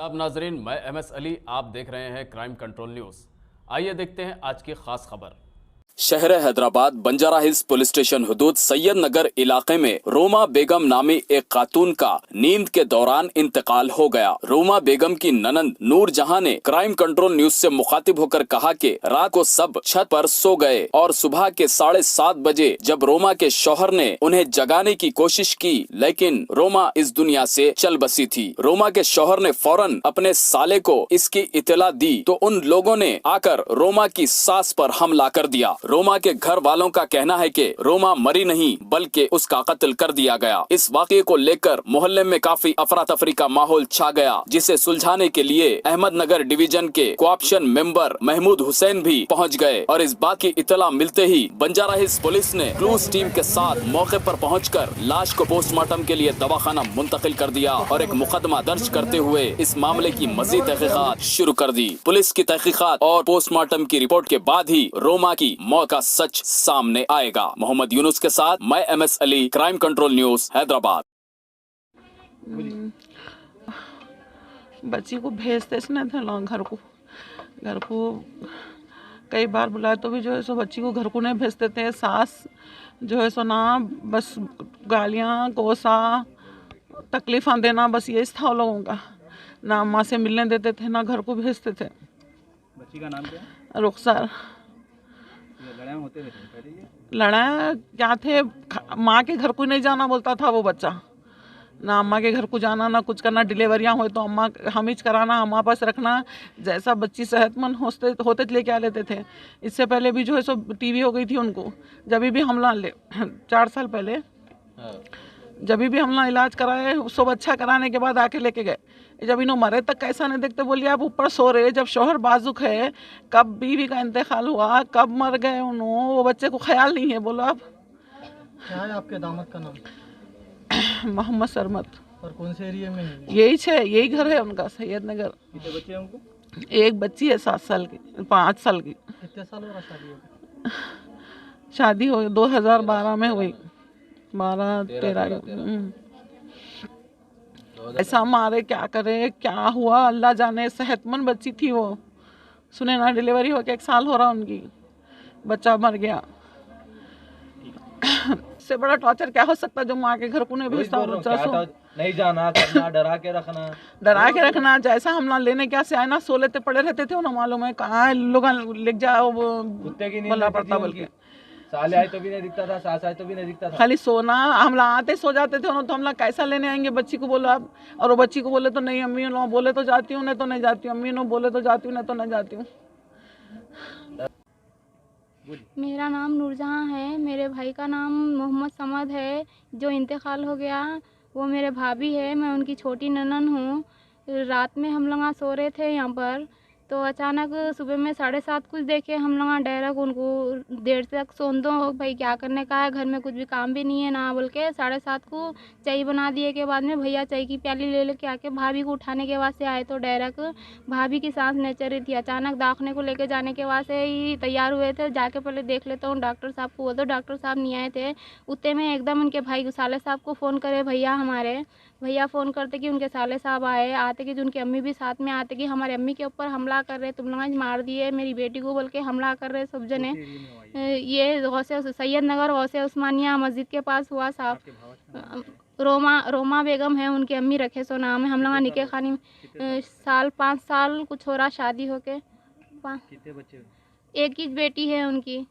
आदाब नाजरीन, मैं MS अली। आप देख रहे हैं क्राइम कंट्रोल न्यूज़। आइए देखते हैं आज की खास खबर। शहर Hyderabad Banjara Hills police station हुदूद सैयद नगर इलाके में रोमा बेगम नामी एक खातून का नींद के दौरान इंतकाल हो गया। रोमा बेगम की ननंद नूर जहां ने क्राइम कंट्रोल न्यूज से मुखातिब होकर कहा कि रात को सब छत पर सो गए और सुबह के 7:30 बजे जब रोमा के शौहर ने उन्हें जगाने की कोशिश की, लेकिन रोमा इस दुनिया से चल बसी थी। रोमा के शौहर ने फौरन अपने साले को इसकी इत्तला दी तो उन लोगों ने आकर रोमा की सास पर हमला कर दिया। रोमा के घर वालों का कहना है कि रोमा मरी नहीं बल्कि उसका कत्ल कर दिया गया। इस वाक़ये को लेकर मोहल्ले में काफी अफरा तफरी का माहौल छा गया, जिसे सुलझाने के लिए अहमदनगर डिवीजन के कोऑप्शन मेंबर महमूद हुसैन भी पहुंच गए और इस बात की इत्तला मिलते ही बंजारा हिल्स पुलिस ने क्रूज टीम के साथ मौके पर पहुंचकर लाश को पोस्टमार्टम के लिए दवाखाना मुंतकिल कर दिया और एक मुकदमा दर्ज करते हुए इस मामले की मजीद तहकीकात शुरू कर दी। पुलिस की तहकीकात और पोस्टमार्टम की रिपोर्ट के बाद ही रोमा की मौत का सच सामने आएगा। मोहम्मद यूनुस के साथ मैं MS Ali, crime control news, Hyderabad. बच्ची को भेजते नहीं थे लोग घर को कई बार बुलाए तो भी जो है सो बच्ची को घर को नहीं भेजते थे। सास जो है सो ना बस गालियाँ कोसा तकलीफ़ां देना, बस यही था उन लोगों का। ना माँ से मिलने देते थे ना घर को भेजते थे। बच्ची का नाम क्या है? रुखसार। लड़ाई होते रहते पहले ये? लड़ाई क्या थे, माँ के घर को नहीं जाना बोलता था वो बच्चा। ना अम्मा के घर को जाना ना कुछ करना। डिलीवरियाँ हो तो अम्मा हम ही कराना, अम्मा पास रखना। जैसा बच्ची सेहतमंद होते लेके आ लेते थे। इससे पहले भी जो है सो टीवी हो गई थी उनको, जब भी हमला 4 साल पहले जब भी हमला इलाज कराए, सब अच्छा कराने के बाद आके लेके गए। जब इन्हों मरे तक कैसा नहीं देखते, बोलिए आप ऊपर सो रहे, जब शोहर बाजुक है, कब बीवी का इंतकाल हुआ, कब मर गए उन्होंने, वो बच्चे को ख्याल नहीं है। बोलो आप। क्या है आपके दामाद का नाम? मोहम्मद सरमत। और कौन से एरिया में है? यही घर है उनका, सैयद नगर। कितने बच्चे हैं उनको? एक बच्ची है 7 साल की, 5 साल की। कितने साल हो रहा शादी हो? शादी हो 2012 में हुई, 12-13। ऐसा मारे, क्या करे, क्या हुआ अल्लाह जाने। सेहतमंद बच्ची थी वो, सुने ना डिलीवरी हो के 1 साल हो रहा उनकी, बच्चा मर गया। इससे बड़ा टॉर्चर क्या हो सकता जो माँ के घर को नहीं भेजता हो बच्चा सो। नहीं जाना करना, डरा के रखना। जैसा हमला लेने क्या से आए ना, सो लेते पड़े रहते थे। उन्हें मालूम है कहाँ लोग ले जाओ, कुत्ते की बोलना पड़ता बल्कि। साले आए तो भी नहीं दिखता था, सास आए तो भी नहीं दिखता था। खाली सोना, हमला आते सो जाते थे। उन्होंने तो हमला कैसा लेने आएंगे बच्ची को, बोलो आप। और वो बच्ची को बोले तो नहीं, अम्मी लोग बोले तो जाती हूँ, नहीं तो नहीं जाती हूँ। अम्मी लोग बोले तो जाती हूँ, नहीं तो नहीं जाती हूँ। मेरा नाम नूरजहां है। मेरे भाई का नाम मोहम्मद समद है, जो इंतकाल हो गया। वो मेरे भाभी है, मैं उनकी छोटी ननन हूँ। रात में हम लोग सो रहे थे यहाँ पर, तो अचानक सुबह में 7:30 कुछ देखे हम लोग डायरेक्ट उनको देर तक सोन दो भाई, क्या करने का है, घर में कुछ भी काम भी नहीं है ना बोल के 7:30 को चाय बना दिए के बाद में भैया चाय की प्याली ले लेके आके भाभी को उठाने के वास्ते आए, तो डायरेक्ट भाभी की सांस नहीं चल रही थी। अचानक दाखने को लेके जाने के वास्ते ही तैयार हुए थे, जाके पहले देख लेता हूँ डॉक्टर साहब को। बोल दो डॉक्टर साहब नहीं आए थे। उतने में एकदम उनके भाई साले साहब को फ़ोन करे भैया फ़ोन करते कि उनके साले साहब आते कि उनकी अम्मी भी साथ में आते कि हमारे अम्मी के ऊपर हमला कर रहे, तुम लोग आज मार दिए मेरी बेटी को बोल के हमला कर रहे सब जने। ये गौसे सैयद नगर गौसे उस्मानिया मस्जिद के पास हुआ साहब। रोमा बेगम है उनकी अम्मी, रखे सो नाम है। हम लोग निके खानी 5 साल कुछ हो रहा शादी होके। कितने बच्चे? एक ही बेटी है उनकी,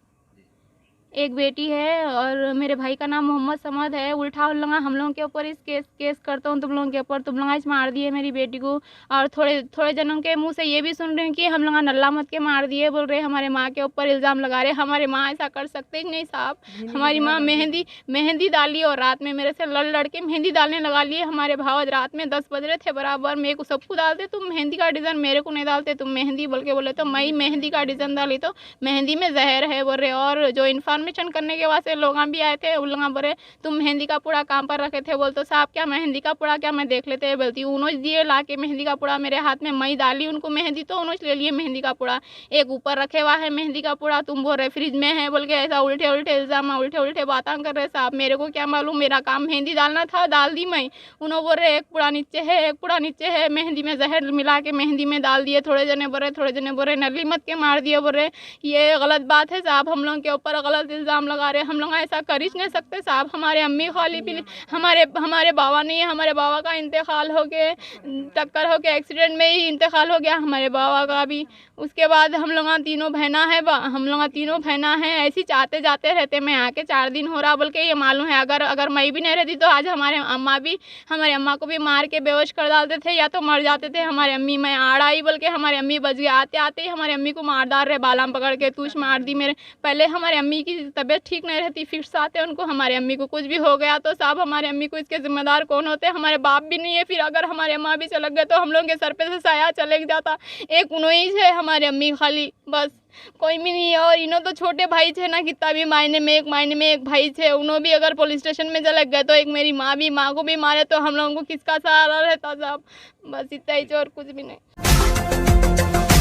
एक बेटी है। और मेरे भाई का नाम मोहम्मद समद है। उल्टा हम लोगों के ऊपर इस केस करता हूँ तुम लोगों के ऊपर, तुम लोग आज मार दिए मेरी बेटी को। और थोड़े जनों के मुंह से ये भी सुन रही हूँ कि हम लोग नल्ला मत के मार दिए, बोल रहे हमारे माँ के ऊपर इल्ज़ाम लगा रहे। हमारे माँ ऐसा कर सकते ही नहीं साहब। हमारी माँ मेहंदी डाली और रात में मेरे से लड़ के मेहंदी डालने लगा लिए। हमारे भाव रात में 10 बज रहे थे बराबर, मेरे को सबको डालते तुम मेहंदी का डिज़ाइन, मेरे को नहीं डालते तुम मेहंदी बोल के बोले, तो मैं मेहंदी का डिज़ाइन डाली तो मेहंदी में जहर है बोल रहे। और जो इरफान परमिशन करने के वास्ते लोग भी आए थे। उन लोग बोले तुम मेहंदी का पुड़ा काम पर रखे थे, बोलते साहब क्या मेहंदी का पुड़ा क्या मैं देख लेते बोलती उन्होंने दिए ला के मेहंदी का पुड़ा मेरे हाथ में, मई डाली उनको मेहंदी तो उन्होंने ले लिए मेहंदी का पुड़ा। एक ऊपर रखे हुआ है मेहंदी का पुड़ा, तुम बोल रहे फ्रिज में है बोल के, ऐसा उल्टे उल्टे इल्ज़ाम उल्टे उल्टे बातें कर रहे। साहब मेरे को क्या मालूम, मेरा काम मेहंदी डालना था, डाल दी मैं। उन्होंने बोल रहे एक पुड़ा नीचे है, एक पुड़ा नीचे है, मेहंदी में जहर मिला के मेहंदी में डाल दिए। थोड़े जने बोल रहे, थोड़े जने बोल रहे नली मत के मार दिए, बोल रहे ये गलत बात है साहब, हम लोगों के ऊपर गलत इल्ज़ाम लगा रहे। हम लोग ऐसा कर ही नहीं सकते साहब, हमारे अम्मी खाली पी हमारे बाबा नहीं है, हमारे बाबा का इंतकाल हो गए, टक्कर हो के एक्सीडेंट में ही इंतकाल हो गया हमारे बाबा का भी। उसके बाद हम लोग तीनों बहना है, ऐसी चाहते जाते रहते। मैं आके 4 दिन हो रहा बोल के ये मालूम है, अगर मैं भी नहीं रहती तो आज हमारे अम्मा को भी मार के बेहोश कर डालते थे या तो मर जाते थे। हमारे अम्मी मैं आड़ आई बोल के हमारे अम्मी बच गए, आते आते ही हमारे अम्मी को मार डाल रहे, बालाम पकड़ के तूच मार दी मेरे। पहले हमारे अम्मी की तबीयत ठीक नहीं रहती, फिक्स आते उनको, हमारे अम्मी को कुछ भी हो गया तो साहब हमारे अम्मी को इसके जिम्मेदार कौन होते? हमारे बाप भी नहीं है, फिर अगर हमारे अम्मा भी चले गए तो हम लोग के सर पे से साया चले जाता। एक उन्हीं है हमारे अम्मी खाली, बस कोई भी नहीं है। और इन्हों तो छोटे भाई थे ना, कितना भी मायने में एक भाई थे, उन्हों भी अगर पुलिस स्टेशन में चले गए तो एक मेरी माँ को भी मारे तो हम लोगों को किसका सहारा रहता साहब? बस इतना ही, और कुछ भी नहीं।